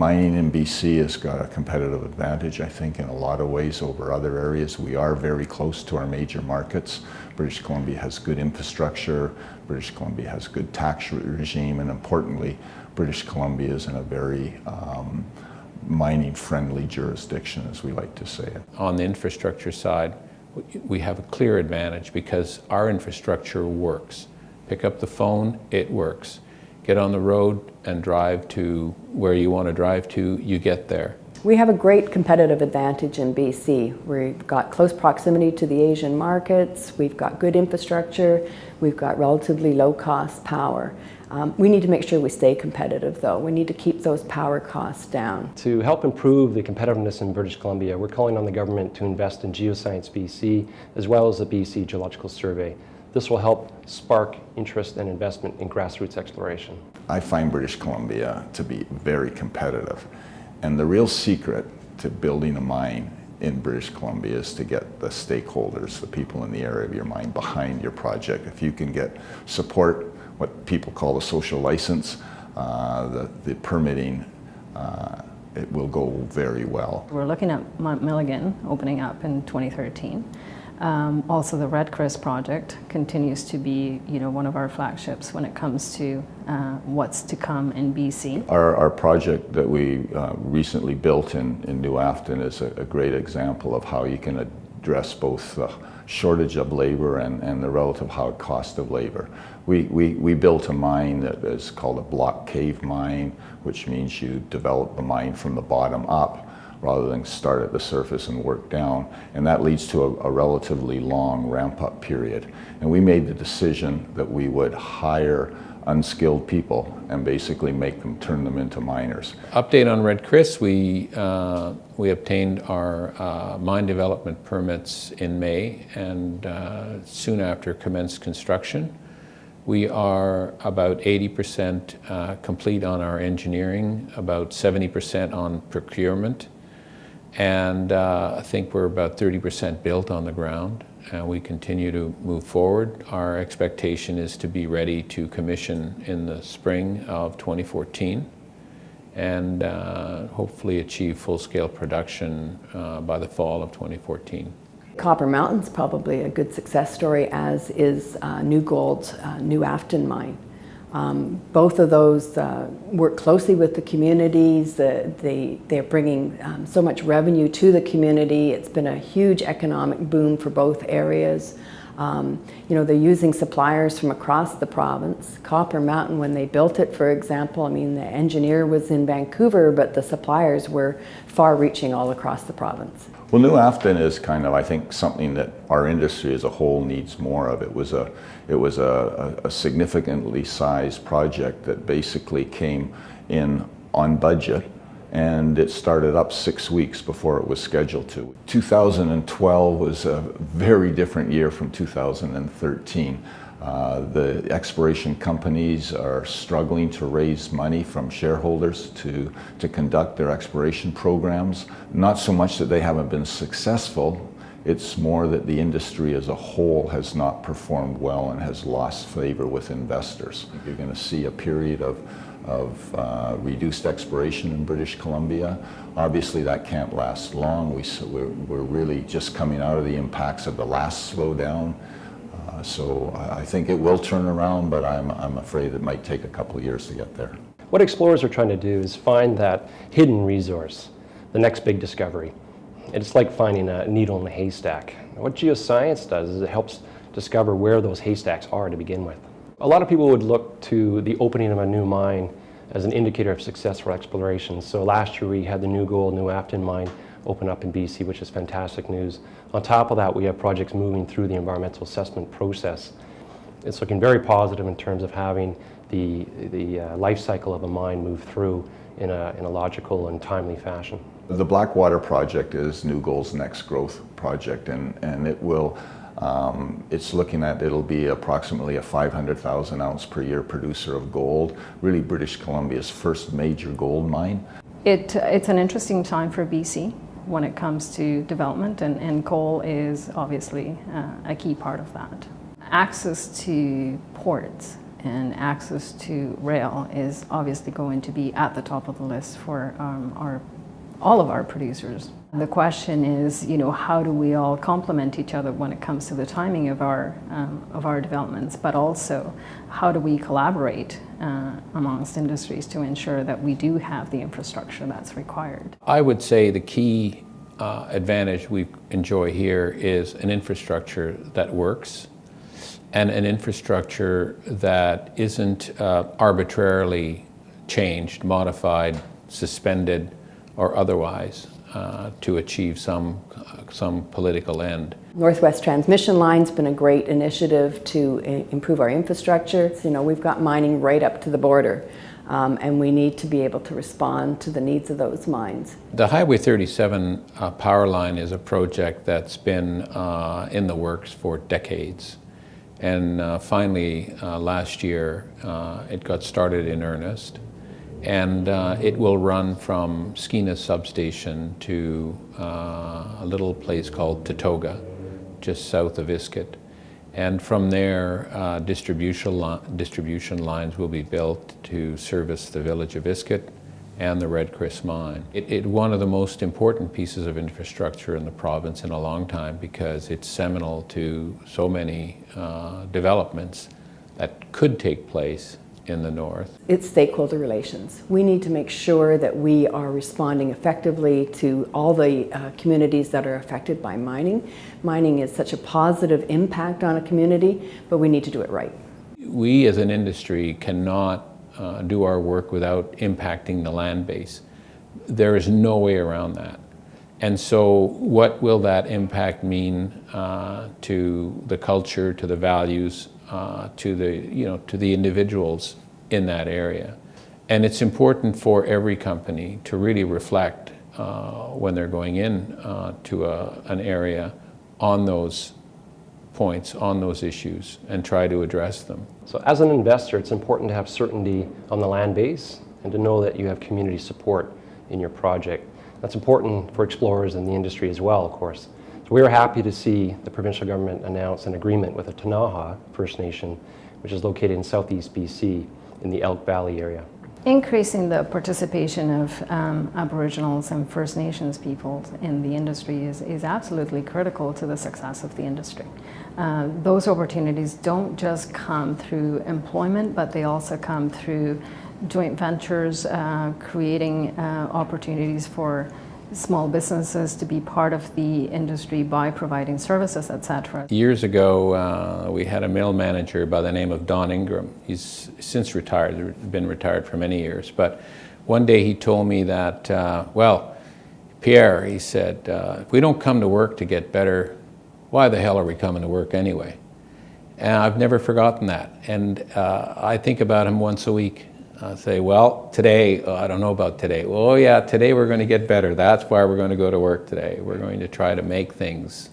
Mining in BC has got a competitive advantage, I think, in a lot of ways over other areas. We are very close to our major markets. British Columbia has good infrastructure, British Columbia has good tax regime, and importantly, British Columbia is in a very mining-friendly jurisdiction, as we like to say it. On the infrastructure side, we have a clear advantage because our infrastructure works. Pick up the phone, it works. Get on the road and drive to where you want to drive to, you get there. We have a great competitive advantage in BC. We've got close proximity to the Asian markets, we've got good infrastructure, we've got relatively low-cost power. We need to make sure we stay competitive, though. We need to keep those power costs down. To help improve the competitiveness in British Columbia, we're calling on the government to invest in Geoscience BC, as well as the BC Geological Survey. This will help spark interest and investment in grassroots exploration. I find British Columbia to be very competitive. And the real secret to building a mine in British Columbia is to get the stakeholders, the people in the area of your mine, behind your project. If you can get support, what people call the social license, the permitting, it will go very well. We're looking at Mount Milligan opening up in 2013. Also, the Red Chris project continues to be, one of our flagships when it comes to what's to come in BC. Our project that we recently built in New Afton is a great example of how you can address both the shortage of labor and the relative high cost of labor. We built a mine that is called a block cave mine, which means you develop the mine from the bottom up, rather than start at the surface and work down. And that leads to a relatively long ramp-up period. And we made the decision that we would hire unskilled people and basically turn them into miners. Update on Red Chris, we obtained our mine development permits in May and soon after commenced construction. We are about 80% complete on our engineering, about 70% on procurement, and I think we're about 30% built on the ground, and we continue to move forward. Our expectation is to be ready to commission in the spring of 2014 and hopefully achieve full-scale production by the fall of 2014. Copper Mountain's probably a good success story, as is New Gold's New Afton mine. Both of those work closely with the communities. They're bringing so much revenue to the community. It's been a huge economic boom for both areas. They're using suppliers from across the province. Copper Mountain, when they built it, for example, the engineer was in Vancouver, but the suppliers were far-reaching all across the province. Well, New Afton is kind of, I think, something that our industry as a whole needs more of. It was a significantly sized project that basically came in on budget, and it started up 6 weeks before it was scheduled to. 2012 was a very different year from 2013. The exploration companies are struggling to raise money from shareholders to conduct their exploration programs. Not so much that they haven't been successful, it's more that the industry as a whole has not performed well and has lost favor with investors. You're going to see a period of reduced exploration in British Columbia. Obviously that can't last long. We're really just coming out of the impacts of the last slowdown. So I think it will turn around, but I'm afraid it might take a couple of years to get there. What explorers are trying to do is find that hidden resource, the next big discovery. It's like finding a needle in a haystack. What geoscience does is it helps discover where those haystacks are to begin with. A lot of people would look to the opening of a new mine as an indicator of successful exploration. So last year we had the New Gold, New Afton mine open up in BC, which is fantastic news. On top of that, we have projects moving through the environmental assessment process. It's looking very positive in terms of having the life cycle of a mine move through in a logical and timely fashion. The Blackwater project is New Gold's next growth project, and it will, it'll be approximately a 500,000 ounce per year producer of gold, really British Columbia's first major gold mine. It's an interesting time for BC when it comes to development, and coal is obviously a key part of that. Access to ports and access to rail is obviously going to be at the top of the list for all of our producers. The question is, how do we all complement each other when it comes to the timing of our developments, but also how do we collaborate amongst industries to ensure that we do have the infrastructure that's required? I would say the key advantage we enjoy here is an infrastructure that works, and an infrastructure that isn't arbitrarily changed, modified, suspended, or otherwise to achieve some political end. Northwest Transmission Line's been a great initiative to improve our infrastructure. We've got mining right up to the border, and we need to be able to respond to the needs of those mines. The Highway 37 power line is a project that's been in the works for decades. And finally, last year, it got started in earnest. And it will run from Skeena substation to a little place called Tatoga, just south of Iskut. And from there, distribution lines will be built to service the village of Iskut and the Red Chris mine. It's one of the most important pieces of infrastructure in the province in a long time, because it's seminal to so many developments that could take place in the north. It's stakeholder relations. We need to make sure that we are responding effectively to all the communities that are affected by mining. Mining is such a positive impact on a community, but we need to do it right. We as an industry cannot do our work without impacting the land base. There is no way around that. And so what will that impact mean to the culture, to the values, to the individuals in that area? And it's important for every company to really reflect when they're going in to an area on those points, on those issues, and try to address them. So as an investor, it's important to have certainty on the land base and to know that you have community support in your project. That's important for explorers in the industry as well, of course. So we are happy to see the provincial government announce an agreement with the Ktunaxa First Nation, which is located in southeast BC in the Elk Valley area. Increasing the participation of Aboriginals and First Nations people in the industry is absolutely critical to the success of the industry. Those opportunities don't just come through employment, but they also come through joint ventures, creating opportunities for small businesses to be part of the industry by providing services, etc. Years ago, we had a mill manager by the name of Don Ingram. He's since retired, been retired for many years. But one day he told me that, well, Pierre, he said, if we don't come to work to get better, why the hell are we coming to work anyway? And I've never forgotten that. And I think about him once a week. I say, well, today, I don't know about today. Well, oh yeah, today we're going to get better. That's why we're going to go to work today. We're going to try to make things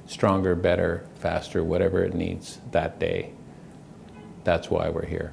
stronger, better, faster, whatever it needs that day. That's why we're here.